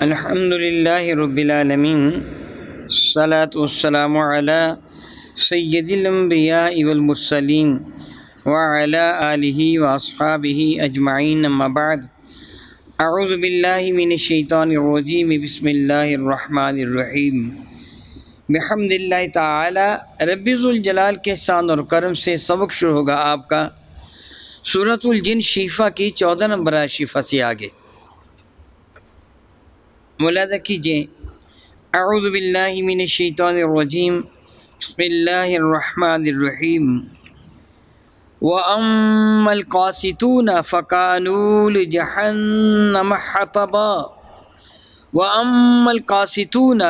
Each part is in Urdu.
الحمدللہ رب العالمین الصلاۃ والسلام علی سید الانبیاء والمرسلین وعلی آلہ واصحابہ اجمعین اما بعد اعوذ باللہ من الشیطان الرجیم بسم اللہ الرحمن الرحیم بحمد اللہ تعالی رب ذوالجلال کے احسان اور کرم سے سبق شروع ہوگا آپ کا سورۃ الجن شیفہ کی 14 نمبر شیفہ سے آگے ملاحظہ کیجئے۔ اعوذ باللہ من الشیطان الرجیم بسم اللہ الرحمن الرحیم وَأَمَّا الْقَاسِطُونَ فَكَانُوا لِجَهَنَّمَ حَطَبًا وَأَمَّا الْقَاسِطُونَ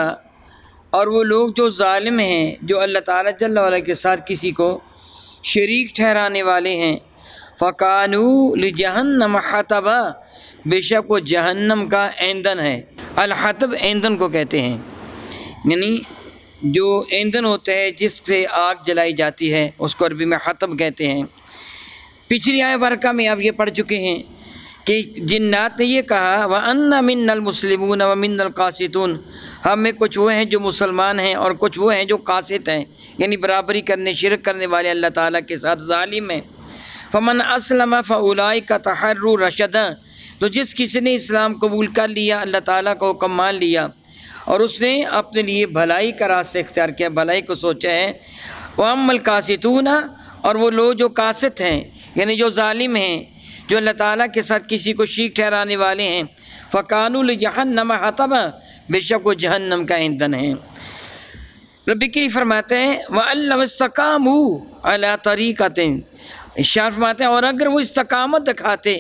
اور وہ لوگ جو ظالم ہیں، جو اللہ تعالیٰ جل وعلا کے ساتھ کسی کو شریک ٹھہرانے والے ہیں، فَكَانُوا لِجَهَنَّمَ حَطَبًا بے شک وہ جہنم کا ایندھن ہے۔ الحطب ایندھن کو کہتے ہیں، یعنی جو ایندھن ہوتا ہے جس سے آگ جلائی جاتی ہے اس کو عربی میں حطب کہتے ہیں۔ پچھلی آیت برکہ میں آپ یہ پڑھ چکے ہیں کہ جنات نے یہ کہا وَأَنَّ مِنَّا الْمُسْلِمُونَ وَمِنَّا الْقَاسِطُونَ، ہم میں کچھ وہ ہیں جو مسلمان ہیں اور کچھ وہ ہیں جو قاسط ہیں، یعنی برابری کرنے شرک کرنے والے اللہ تعالیٰ کے ساتھ ظالم ہیں۔ فَمَنْ أَسْلَمَ فَأُولَئِكَ تَحَرُّوا رَشَدًا، تو جس کسی نے اسلام قبول کر لیا، اللہ تعالیٰ کو حکم مان لیا اور اس نے اپنے لیے بھلائی کا راستہ اختیار کیا، بھلائی کو سوچا ہے۔ وَأَمَّا الْقَاسِطُونَ اور وہ لوگ جو قاسط ہیں، یعنی جو ظالم ہیں، جو اللہ تعالیٰ کے ساتھ کسی کو شریک ٹھہرانے والے ہیں، فَكَانُوا لِجَهَنَّمَ حَطَبًا بے شک وہ جہنم کا ایندھن ہیں۔ رب کریم فرماتے ہیں وَأَن لَّوْ اسْتَقَامُوا عَلَىٰ طَرِيقَةٍ، ارشاد فرماتے ہیں اور اگر وہ استقامت دکھاتے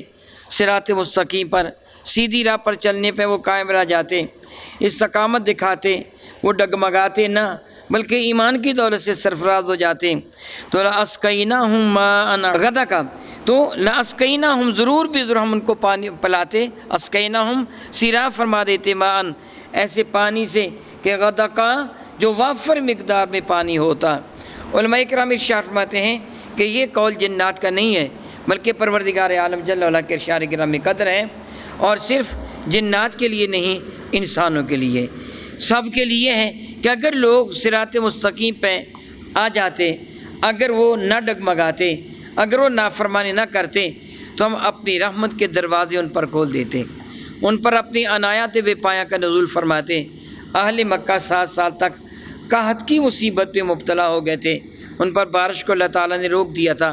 صراط مستقیم پر، سیدھی راہ پر چلنے پہ وہ قائم رہ جاتے، استقامت دکھاتے، وہ ڈگمگاتے نہ بلکہ ایمان کی دولت سے سرفراز ہو جاتے، تو لَأَسْقَيْنَاهُم مَاءً غَدَقًا، تو لَأَسْقَيْنَاهُم ضرور بھی ضرور ہم ان کو پانی پلاتے، اسقیناہم سیراب فرما دیتے، ماءً ایسے پانی سے کہ غدقا جو وافر مقدار میں پانی ہوتا۔ علماء کرام ارشاد فرماتے ہیں کہ یہ قول جنات کا نہیں ہے بلکہ پروردگار عالم جل وعلا کے ارشاد گرامی قدر ہے، اور صرف جنات کے لیے نہیں، انسانوں کے لیے، سب کے لیے ہے کہ اگر لوگ صراط مستقیم پہ آ جاتے، اگر وہ نہ ڈگمگاتے، اگر وہ نافرمانی نہ کرتے، تو ہم اپنی رحمت کے دروازے ان پر کھول دیتے، ان پر اپنی عنایات بے پایہ کا نزول فرماتے۔ اہل مکہ 7 سال تک قحط کی مصیبت پہ مبتلا ہو گئے تھے، ان پر بارش کو اللہ تعالیٰ نے روک دیا تھا۔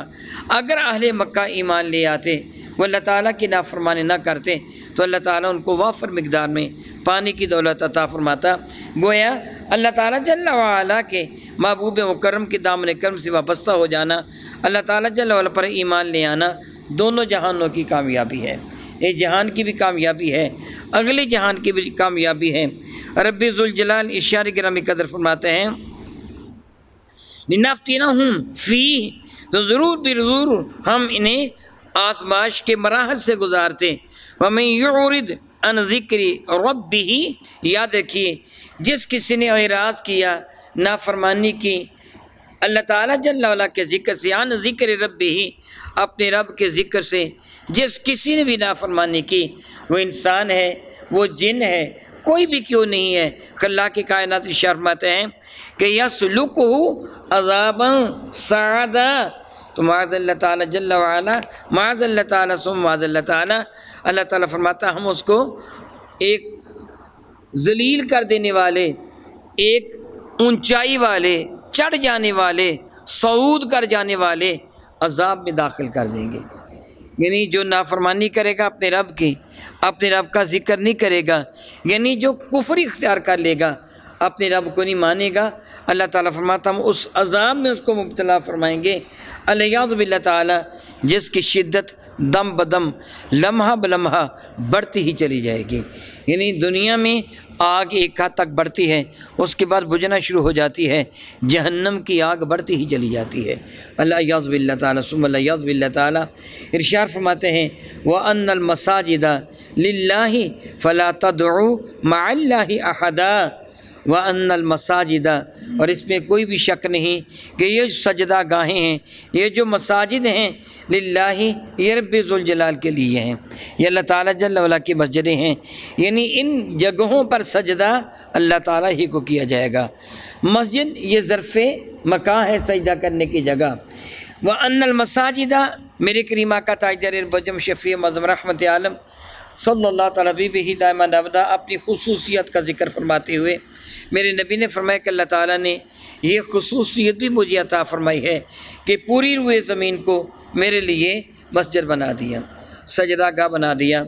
اگر اہل مکہ ایمان لے آتے، وہ اللہ تعالیٰ کی نافرمانی نہ کرتے، تو اللہ تعالیٰ ان کو وافر مقدار میں پانی کی دولت عطا فرماتا۔ گویا اللہ تعالیٰ جل وعلا کے محبوب مکرم کے دامن کرم سے وابستہ ہو جانا، اللہ تعالیٰ جل وعلا پر ایمان لے آنا، دونوں جہانوں کی کامیابی ہے، ایک جہان کی بھی کامیابی ہے، اگلے جہان کی بھی کامیابی ہے۔ رب ذوالجلال ارشاد گرامی قدر فرماتے ہیں لِنَفْتِنَهُمْ فِيهِ، تو ضرور بھی ضرور ہم انہیں آزمائش کے مراحل سے گزارتے۔ وَمَن يُعْرِضْ عَنْ ذِكْرِ رَبِّهِ، یاد رکھیے جس کسی نے اعراض کیا، نافرمانی کی اللہ تعالیٰ جل وعلا کے ذکر سے، عن ذکر ربہ اپنے رب کے ذکر سے، جس کسی نے بھی نافرمانی کی، وہ انسان ہے، وہ جن ہے، کوئی بھی کیوں نہیں ہے، اللہ کی کائنات ارشاد فرماتے ہیں کہ یسلکہ عذابا صعدا، تو معاذ اللہ تعالیٰ جل وعلا، معاذ اللہ تعالیٰ ثم معاذ اللہ تعالیٰ، اللہ تعالیٰ فرماتا ہے ہم اس کو ایک ذلیل کر دینے والے، ایک اونچائی والے، چڑھ جانے والے، صعود کر جانے والے عذاب میں داخل کر دیں گے۔ یعنی جو نافرمانی کرے گا اپنے رب کی، اپنے رب کا ذکر نہیں کرے گا، یعنی جو کفر اختیار کر لے گا، اپنے رب کو نہیں مانے گا، اللہ تعالیٰ فرماتا ہم اس عذاب میں اس کو مبتلا فرمائیں گے، الیاذ باللہ تعالیٰ، جس کی شدت دم بدم، لمحہ بلمحہ بڑھتی ہی چلی جائے گی۔ یعنی دنیا میں آگ ایک حد تک بڑھتی ہے، اس کے بعد بجھنا شروع ہو جاتی ہے، جہنم کی آگ بڑھتی ہی چلی جاتی ہے۔ الیاذ باللہ تعالیٰ ثم الیاذ باللہ تعالیٰ ارشاد فرماتے ہیں وَأَنَّ الْمَسَاجِدَ لِلَّهِ فَلَا تَدْعُوا مَعَ اللَّهِ أَحَدًا، وَأَنَّ الْمَسَاجِدَ، اور اس میں کوئی بھی شک نہیں کہ یہ سجدہ گاہیں ہیں، یہ جو مساجد ہیں، للہ، یہ رب ذوالجلال کے لیے ہیں، یہ اللہ تعالیٰ جل وعلا کی مسجدیں ہیں، یعنی ان جگہوں پر سجدہ اللہ تعالیٰ ہی کو کیا جائے گا۔ مسجد یہ ظرف مکان ہے سجدہ کرنے کی جگہ۔ وَأَنَّ الْمَسَاجِدَ، میرے کریم آقا تاجدار بجم شفیع معظم رحمت عالم صلی اللہ تعالیٰ بھی دائما ابدا اپنی خصوصیت کا ذکر فرماتے ہوئے میرے نبی نے فرمایا کہ اللہ تعالیٰ نے یہ خصوصیت بھی مجھے عطا فرمائی ہے کہ پوری روئے زمین کو میرے لیے مسجد بنا دیا، سجدہ گاہ بنا دیا۔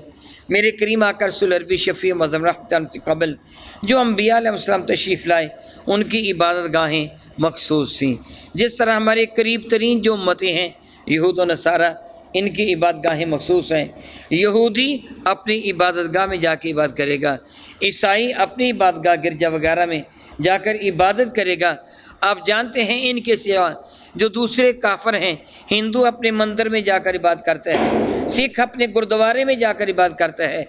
میرے کریم آقا رسول عربی شفیع معظم رحمت عالم سے قبل جو انبیاء علیہ السلام تشریف لائے ان کی عبادت گاہیں مخصوص تھیں، جس طرح ہمارے قریب ترین جو امتیں ہیں یہود و نصارہ، ان کی عبادت گاہیں مخصوص ہیں۔ یہودی اپنی عبادت گاہ میں جا کے عبادت کرے گا، عیسائی اپنی عبادت گاہ گرجا وغیرہ میں جا کر عبادت کرے گا۔ آپ جانتے ہیں ان کے سوا جو دوسرے کافر ہیں، ہندو اپنے مندر میں جا کر عبادت کرتا ہے، سکھ اپنے گردوارے میں جا کر عبادت کرتا ہے۔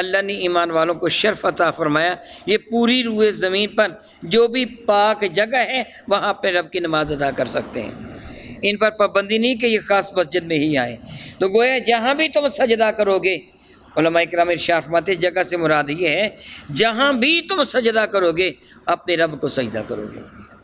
اللہ نے ایمان والوں کو شرف عطا فرمایا، یہ پوری روئے زمین پر جو بھی پاک جگہ ہے وہاں اپنے رب کی نماز ادا کر سکتے ہیں۔ ان پر پابندی نہیں کہ یہ خاص مسجد میں ہی آئے، تو گویا جہاں بھی تم سجدہ کرو گے، علماء کرام ارشاد فرماتے ہیں جگہ سے مراد یہ ہے جہاں بھی تم سجدہ کرو گے اپنے رب کو سجدہ کرو گے،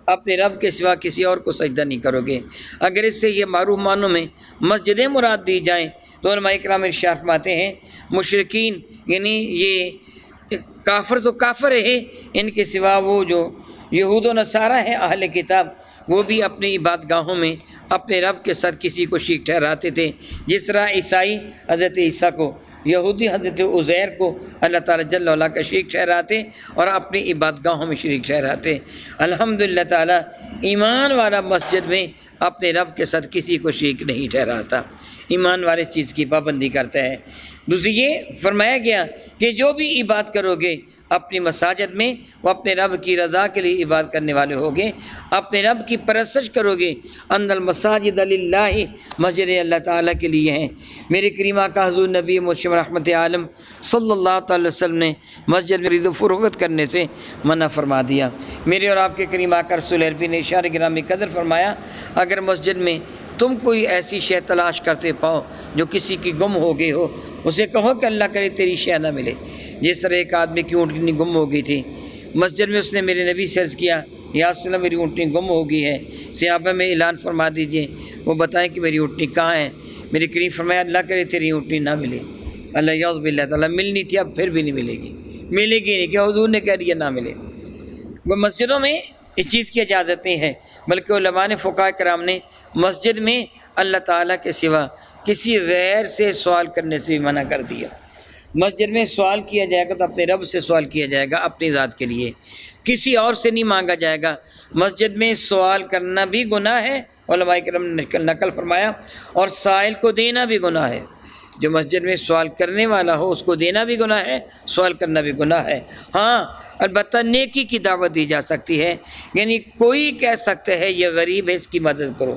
اپنے رب کے سوا کسی اور کو سجدہ نہیں کرو گے۔ اگر اس سے یہ معروف معنوں میں مسجدیں مراد دی جائیں تو علماء کرام ارشاد فرماتے ہیں مشرکین، یعنی یہ کافر تو کافر ہے، ان کے سوا وہ جو یہود و نصارہ ہیں اہل کتاب، وہ بھی اپنی عبادت گاہوں میں اپنے رب کے ساتھ کسی کو شریک ٹھہراتے تھے، جس طرح عیسائی حضرت عیسیٰ کو، یہودی حضرت عزیر کو اللہ تعالیٰ جل وعلا کا شریک ٹھہراتے اور اپنی عبادت گاہوں میں شریک ٹھہراتے۔ الحمدللہ تعالیٰ ایمان والا مسجد میں اپنے رب کے ساتھ کسی کو شریک نہیں ٹھہراتا، ایمان والے چیز کی پابندی کرتا ہے۔ دوسری یہ فرمایا گیا کہ جو بھی عبادت کرو گے اپنی مساجد میں وہ اپنے رب کی رضا کے لیے عبادت کرنے والے ہوگے، اپنے رب کی پرستش کرو گے۔ ان المساجد للہ، مسجد اللہ تعالیٰ کے لیے ہیں۔ میرے کریم آقا حضور نبی مرشد رحمت عالم صلی اللہ تعالی وسلم نے مسجد میں خرید و فروخت کرنے سے منع فرما دیا۔ میرے اور آپ کے کریم آقا رسول عربی نے اشارہ گرامی قدر فرمایا اگر مسجد میں تم کوئی ایسی شے تلاش کرتے پاؤ جو کسی کی گم ہو گئی ہو، اسے کہو کہ اللہ کرے تیری شے نہ ملے۔ جس طرح ایک آدمی کی اونٹنی گم ہو گئی تھی، مسجد میں اس نے میرے نبی سے عرض کیا یا رسول اللہ میری اونٹنی گم ہو گئی ہے، صحابہ میں اعلان فرما دیجئے، وہ بتائیں کہ میری اونٹنی کہاں ہے۔ میرے کریم فرمایا اللہ کرے تیری اونٹنی نہ ملے، اللہ یعوذ باللہ تعالیٰ ملنی تھی اب پھر بھی نہیں ملے گی، ملے گی نہیں کہ حضور نے کہہ دیا نہ ملے۔ وہ مسجدوں میں اس چیز کی اجازت نہیں ہے، بلکہ علماء نے فقہاء کرام نے مسجد میں اللہ تعالیٰ کے سوا کسی غیر سے سوال کرنے سے بھی منع کر دیا۔ مسجد میں سوال کیا جائے گا تو اپنے رب سے سوال کیا جائے گا اپنی ذات کے لیے، کسی اور سے نہیں مانگا جائے گا۔ مسجد میں سوال کرنا بھی گناہ ہے، علماء کرام نے نقل فرمایا، اور سائل کو دینا بھی گناہ ہے۔ جو مسجد میں سوال کرنے والا ہو اس کو دینا بھی گناہ ہے، سوال کرنا بھی گناہ ہے۔ ہاں البتہ نیکی کی دعوت دی جا سکتی ہے، یعنی کوئی کہہ سکتا ہے یہ غریب ہے اس کی مدد کرو،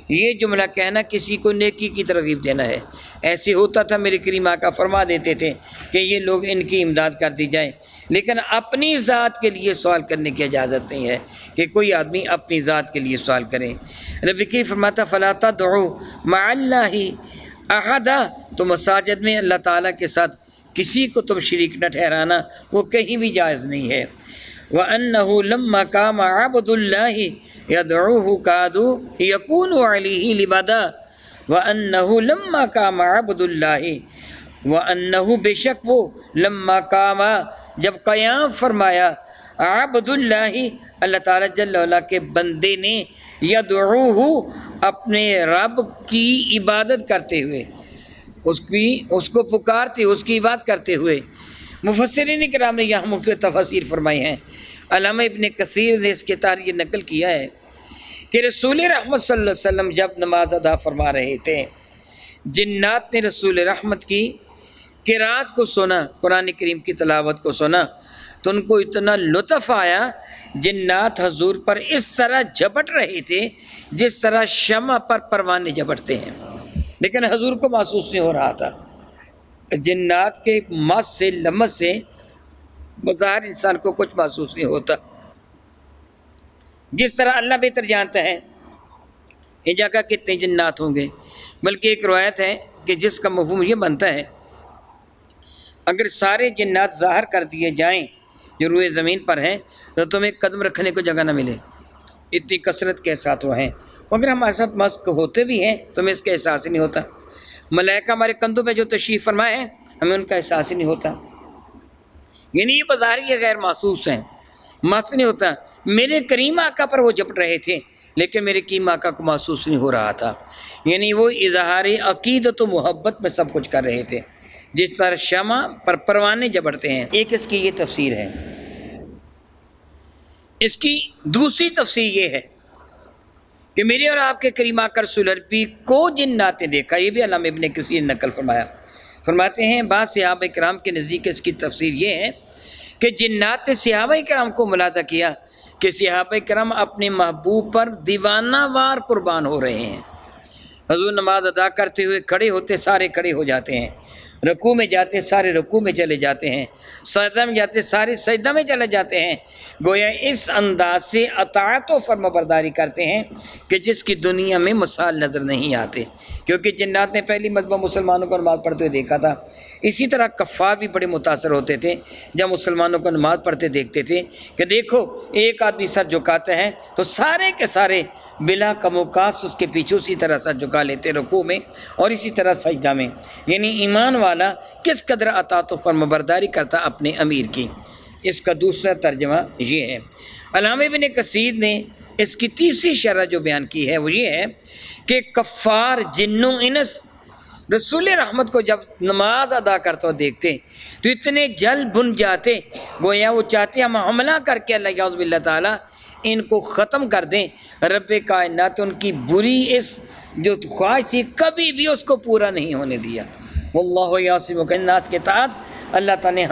یہ جملہ کہنا کسی کو نیکی کی ترغیب دینا ہے۔ ایسے ہوتا تھا میرے کریم آقا فرما دیتے تھے کہ یہ لوگ ان کی امداد کر دی جائے، لیکن اپنی ذات کے لیے سوال کرنے کی اجازت نہیں ہے کہ کوئی آدمی اپنی ذات کے لیے سوال کرے۔ رب کریم فرماتا فَلَا تَدْعُوا مَعَ اللَّهِ احدا، تو مساجد میں اللہ تعالیٰ کے ساتھ کسی کو تم شریک نہ ٹھہرانا، وہ کہیں بھی جائز نہیں ہے۔ وَأَنَّهُ لَمَّا قَامَ عَبْدُ اللَّهِ يَدْعُوهُ كَادُوا يَكُونُوا عَلَيْهِ لِبَدًا وَأَنَّهُ لَمَّا قَامَ عَبْدُ اللَّهِ وَأَنَّهُ بے شک وہ لما قام جب قیام فرمایا عبد اللہ اللہ تعالیٰ جل وعلا کے بندے نے یدعوہ اپنے رب کی عبادت کرتے ہوئے، اس کو پکارتے اس کی عبادت کرتے ہوئے۔ مفسرین کرام نے یہاں مختلف تفاسیر فرمائی ہیں۔ علامہ ابن کثیر نے اس کے تاریخ نقل کیا ہے کہ رسول رحمت صلی اللہ علیہ وسلم جب نماز ادا فرما رہے تھے، جنات نے رسول رحمت کی قرات کو سنا، قرآن کریم کی تلاوت کو سنا، تو ان کو اتنا لطف آیا، جنات حضور پر اس طرح جھپٹ رہے تھے جس طرح شمع پر پروانے جھپٹتے ہیں، لیکن حضور کو محسوس نہیں ہو رہا تھا۔ جنات کے مس سے لمس سے بظاہر انسان کو کچھ محسوس نہیں ہوتا، جس طرح اللہ بہتر جانتا ہے ایک جگہ کتنے جنات ہوں گے، بلکہ ایک روایت ہے کہ جس کا مفہوم یہ بنتا ہے اگر سارے جنات ظاہر کر دیے جائیں جو روئے زمین پر ہیں تو تمہیں قدم رکھنے کو جگہ نہ ملے، اتنی کثرت کے ساتھ وہ ہیں۔ اگر ہمارے ساتھ ماسک ہوتے بھی ہیں تو ہمیں اس کا احساس ہی نہیں ہوتا، ملائکہ ہمارے کندھوں پہ جو تشریف فرمائے ہیں ہمیں ان کا احساس ہی نہیں ہوتا، یعنی یہ بظاہر غیر محسوس ہیں، محسوس نہیں ہوتا۔ میرے کریم آقا پر وہ جپٹ رہے تھے لیکن میرے کریم آقا کو محسوس نہیں ہو رہا تھا، یعنی وہ اظہار عقیدت و محبت میں سب کچھ کر رہے تھے، جس طرح شمع پر پروانے جبڑتے ہیں۔ ایک اس کی یہ تفسیر ہے۔ اس کی دوسری تفسیر یہ ہے کہ میرے اور آپ کے کریم آقا رسول عربی کو جنات نے دیکھا، یہ بھی علامہ ابن کثیر نے نقل فرمایا۔ فرماتے ہیں بعض صحابہ کرام کے نزدیک اس کی تفسیر یہ ہے کہ جنات نے صحابہ کرام کو ملاحظہ کیا کہ صحابہ کرام اپنے محبوب پر دیوانہ وار قربان ہو رہے ہیں۔ حضور نماز ادا کرتے ہوئے کھڑے ہوتے سارے کھڑے ہو جاتے ہیں، رکوع میں جاتے سارے رکوع میں چلے جاتے ہیں، سجدہ میں جاتے سارے سجدہ میں چلے جاتے ہیں، گویا اس انداز سے اطاعت و فرمانبرداری کرتے ہیں کہ جس کی دنیا میں مثال نظر نہیں آتے، کیونکہ جنات نے پہلی مرتبہ مسلمانوں کو نماز پڑھتے ہوئے دیکھا تھا۔ اسی طرح کفار بھی بڑے متاثر ہوتے تھے جب مسلمانوں کو نماز پڑھتے دیکھتے تھے کہ دیکھو ایک آدمی سر جھکاتا ہے تو سارے کے سارے بلا کم و کاس اس کے پیچھے اسی طرح سر جھکا لیتے رکوع میں اور اسی طرح سجدہ میں، یعنی ایمان والا کس قدر اطاعت و فرمانبرداری کرتا اپنے امیر کی۔ اس کا دوسرا ترجمہ یہ ہے۔ علامہ ابن کثیر نے اس کی تیسری شرح جو بیان کی ہے وہ یہ ہے کہ کفار جن و انس رسول رحمت کو جب نماز ادا کرتا دیکھتے تو اتنے جل بن جاتے گویا وہ چاہتے ہم حملہ کر کے اللہ یعوذ باللہ تعالیٰ ان کو ختم کر دیں۔ رب کائنات ان کی بری اس جو خواہش تھی کبھی بھی اس کو پورا نہیں ہونے دیا۔ واللہ یعصمک من الناس کے تحت اللہ تعالیٰ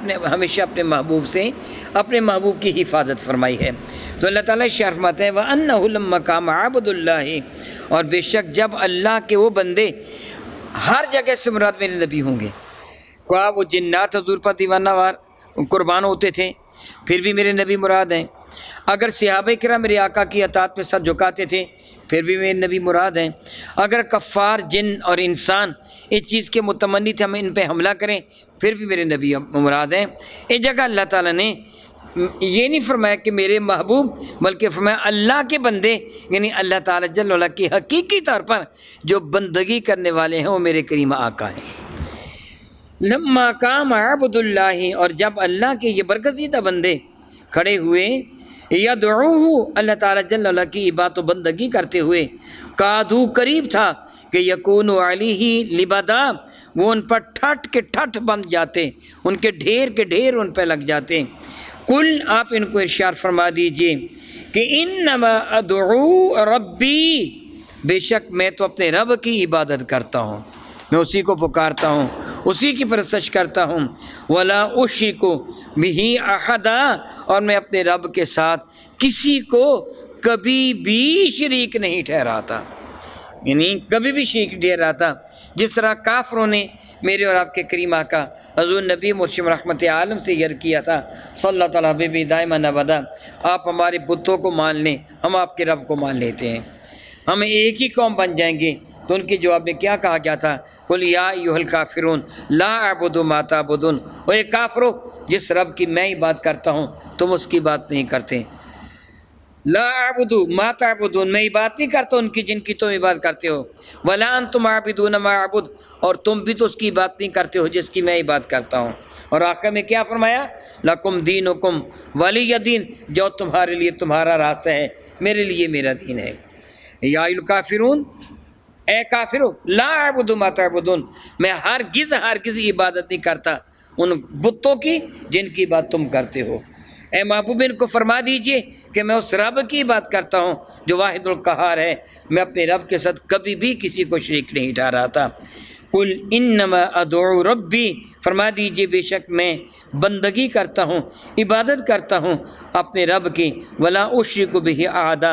نے ہمیشہ اپنے محبوب سے اپنے محبوب کی حفاظت فرمائی ہے۔ تو اللہ تعالیٰ اشارہ فرماتے ہیں وَأَنَّهُ لَمَّا قَامَ عَبْدُ اللَّهِ، اور بے شک جب اللہ کے وہ بندے ہر جگہ سے مراد میرے نبی ہوں گے، خواہ وہ جنات حضور پر دیوانہ وار قربان ہوتے تھے پھر بھی میرے نبی مراد ہیں، اگر صحابہ کرام میرے آقا کی اطاعت پہ سر جھکاتے تھے پھر بھی میرے نبی مراد ہیں، اگر کفار جن اور انسان اس چیز کے متمنی تھے ہم ان پہ حملہ کریں پھر بھی میرے نبی مراد ہیں۔ اس جگہ اللہ تعالیٰ نے یہ نہیں فرمایا کہ میرے محبوب بلکہ فرمایا اللہ کے بندے، یعنی اللہ تعالیٰ جل وعلا کی حقیقی طور پر جو بندگی کرنے والے ہیں وہ میرے کریم آقا ہیں۔ لما قام عبد اللہ، اور جب اللہ کے یہ برگزیدہ بندے کھڑے ہوئے یدعوہ اللہ تعالیٰ جل وعلا کی عبادت و بندگی کرتے ہوئے، کادو قریب تھا کہ یکون علیہ لبدا، وہ ان پر ٹھٹ کے ٹھٹ بن جاتے، ان کے ڈھیر ان پہ لگ جاتے۔ کل آپ ان کو ارشاد فرما دیجئے کہ انما ادعو ربی، بے شک میں تو اپنے رب کی عبادت کرتا ہوں، میں اسی کو پکارتا ہوں، اسی کی پرستش کرتا ہوں، ولا اشرک بہ احدا، اور میں اپنے رب کے ساتھ کسی کو کبھی بھی شریک نہیں ٹھہراتا، یعنی کبھی بھی شریک نہیں ٹھہراتا۔ جس طرح کافروں نے میرے اور آپ کے کریم آقا حضور نبی مرشد رحمت عالم سے عرض کیا تھا صلی اللہ تعالیٰ حبیبی دائما ابدا، آپ ہمارے بتوں کو مان لیں ہم آپ کے رب کو مان لیتے ہیں، ہم ایک ہی قوم بن جائیں گے۔ تو ان کے جواب میں کیا کہا گیا تھا؟ قل یا ایھا الکافرون لا اعبد ما تعبدون، اور یہ کافرو جس رب کی میں عبادت کرتا ہوں تم اس کی بات نہیں کرتے، لا اعبد ما تعبدون، میں عبادت نہیں کرتا ان کی جن کی تم عبادت کرتے ہو، ولا انتم عابدون ما اعبد، اور تم بھی تو اس کی عبادت نہیں کرتے ہو جس کی میں عبادت کرتا ہوں۔ اور آخر میں کیا فرمایا؟ لکم دینکم ولی دین، جو تمہارے لیے تمہارا راستہ ہے میرے لیے میرا دین ہے۔ یا الکافرون، اے کافرو، لا اعبد ما تعبدون، میں ہرگز عبادت نہیں کرتا ان بتوں کی جن کی بات تم کرتے ہو۔ اے محبوب ان کو فرما دیجئے کہ میں اس رب کی بات کرتا ہوں جو واحد القہار ہے، میں اپنے رب کے ساتھ کبھی بھی کسی کو شریک نہیں ٹھہراتا۔ قل انما ادعو ربی فرما دیجئے بے شک میں بندگی کرتا ہوں، عبادت کرتا ہوں اپنے رب کی، ولا اشرک بہ احدا،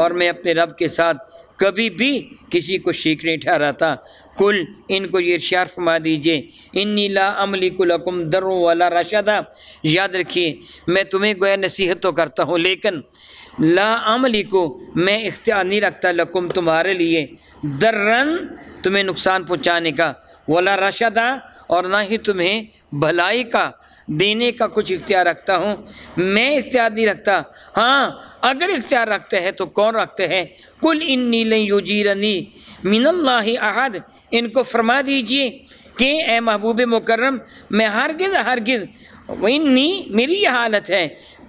اور میں اپنے رب کے ساتھ کبھی بھی کسی کو شریک نہیں ٹھہراتا۔ کل ان کو یہ ارشاد فرما دیجئے انی لا املک لکم در ولا رشدا، یاد رکھیے میں تمہیں گویا نصیحت تو کرتا ہوں لیکن لا املک میں اختیار نہیں رکھتا لکم تمہارے لیے درن تمہیں نقصان پہنچانے کا، ولا رشدا اور نہ ہی تمہیں بھلائی کا دینے کا کچھ اختیار رکھتا ہوں، میں اختیار نہیں رکھتا۔ ہاں اگر اختیار رکھتے ہیں تو کون رکھتے ہیں؟ کل انی لن یجیرنی من اللہ احد، ان کو فرما دیجئے کہ اے محبوب مکرم میں ہرگز انی میری یہ حالت ہے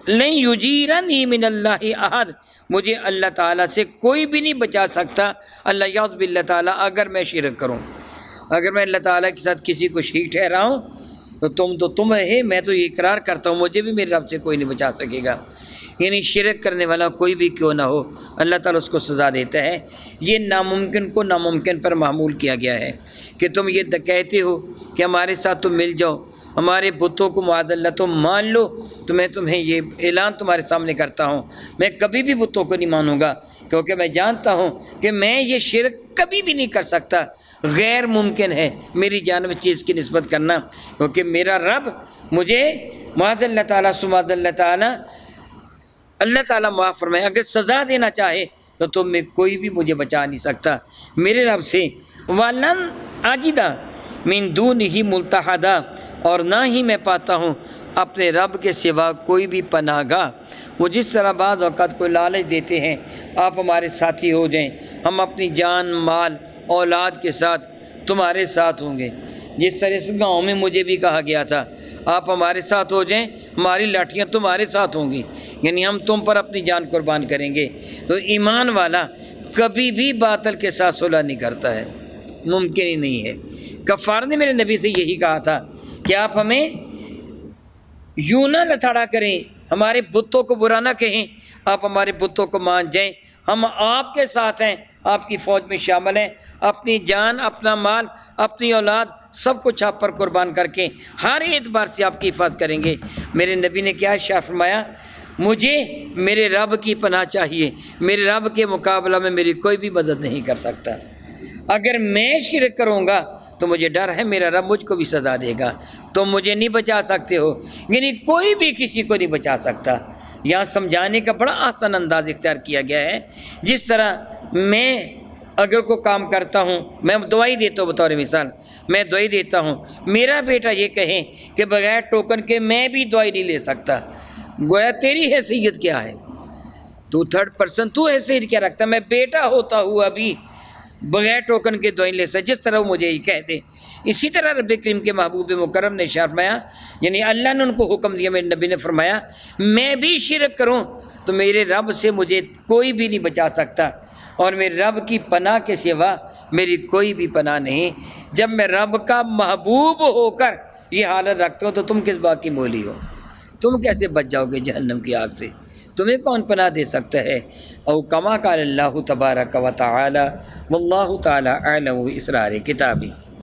لن یجیرنی من اللہ احد، مجھے اللہ تعالیٰ سے کوئی بھی نہیں بچا سکتا، اللہ یعوذ باللہ تعالیٰ، اگر میں شرک کروں، اگر میں اللہ تعالیٰ کے ساتھ کسی کو شریک ٹھہراؤں تو تم ہے، میں تو یہ اقرار کرتا ہوں مجھے بھی میرے رب سے کوئی نہیں بچا سکے گا۔ یعنی شرک کرنے والا کوئی بھی کیوں نہ ہو اللہ تعالیٰ اس کو سزا دیتا ہے۔ یہ ناممکن کو ناممکن پر معمول کیا گیا ہے کہ تم یہ کہتے ہو کہ ہمارے ساتھ تم مل جاؤ، ہمارے بتوں کو معاذ اللہ تم مان لو، تو میں تمہیں یہ اعلان تمہارے سامنے کرتا ہوں میں کبھی بھی بتوں کو نہیں مانوں گا، کیونکہ میں جانتا ہوں کہ میں یہ شرک کبھی بھی نہیں کر سکتا، غیر ممکن ہے میری جانب چیز کی نسبت کرنا، کیونکہ میرا رب مجھے معاذ اللہ تعالیٰ سماذ اللہ تعالیٰ معاف فرمائے اگر سزا دینا چاہے تو تم میں کوئی بھی مجھے بچا نہیں سکتا میرے رب سے۔ وَلَنْ أَجِدَ مِن دُونِهِ مُلْتَحَدًا، اور نہ ہی میں پاتا ہوں اپنے رب کے سوا کوئی بھی پناہ گاہ۔ وہ جس طرح بعض اوقات کوئی لالچ دیتے ہیں آپ ہمارے ساتھی ہو جائیں، ہم اپنی جان مال اولاد کے ساتھ تمہارے ساتھ ہوں گے، جس طرح اس گاؤں میں مجھے بھی کہا گیا تھا آپ ہمارے ساتھ ہو جائیں ہماری لاٹھیاں تمہارے ساتھ ہوں گی، یعنی ہم تم پر اپنی جان قربان کریں گے۔ تو ایمان والا کبھی بھی باطل کے ساتھ صلح نہیں کرتا ہے، ممکن ہی نہیں ہے۔ کفار نے میرے نبی سے یہی کہا تھا کہ آپ ہمیں یوں نہ لتھڑا کریں، ہمارے بتوں کو برا نہ کہیں، آپ ہمارے بتوں کو مان جائیں، ہم آپ کے ساتھ ہیں، آپ کی فوج میں شامل ہیں، اپنی جان اپنا مال اپنی اولاد سب کچھ آپ پر قربان کر کے ہر اعتبار سے آپ کی حفاظت کریں گے۔ میرے نبی نے کیا ارشاد فرمایا؟ مجھے میرے رب کی پناہ چاہیے، میرے رب کے مقابلہ میں میری کوئی بھی مدد نہیں کر سکتا۔ اگر میں شرک کروں گا تو مجھے ڈر ہے میرا رب مجھ کو بھی سزا دے گا، تم مجھے نہیں بچا سکتے ہو، یعنی کوئی بھی کسی کو نہیں بچا سکتا۔ یہاں سمجھانے کا بڑا آسان انداز اختیار کیا گیا ہے، جس طرح میں اگر کوئی کام کرتا ہوں، میں دوائی دیتا ہوں، بطور مثال میں دوائی دیتا ہوں، میرا بیٹا یہ کہے کہ بغیر ٹوکن کے میں بھی دوائی نہیں لے سکتا، گویا تیری حیثیت کیا ہے؟ تو تھرڈ پرسن تو حیثیت کیا رکھتا؟ میں بیٹا ہوتا ہوا بھی بغیر ٹوکن کے دعائیں لے سکتا، جس طرح وہ مجھے یہ کہہ دے۔ اسی طرح رب کریم کے محبوب مکرم نے ارشاد فرمایا، یعنی اللہ نے ان کو حکم دیا، میرے نبی نے فرمایا میں بھی شرک کروں تو میرے رب سے مجھے کوئی بھی نہیں بچا سکتا، اور میرے رب کی پناہ کے سوا میری کوئی بھی پناہ نہیں۔ جب میں رب کا محبوب ہو کر یہ حالت رکھتا ہوں تو تم کس بات کی مولی ہو؟ تم کیسے بچ جاؤ گے جہنم کی آگ سے؟ تمہیں کون پناہ دے سکتا ہے؟ او کما قال اللہ تبارک و تعالی واللہ تعالی اعلم باسرار کتابی۔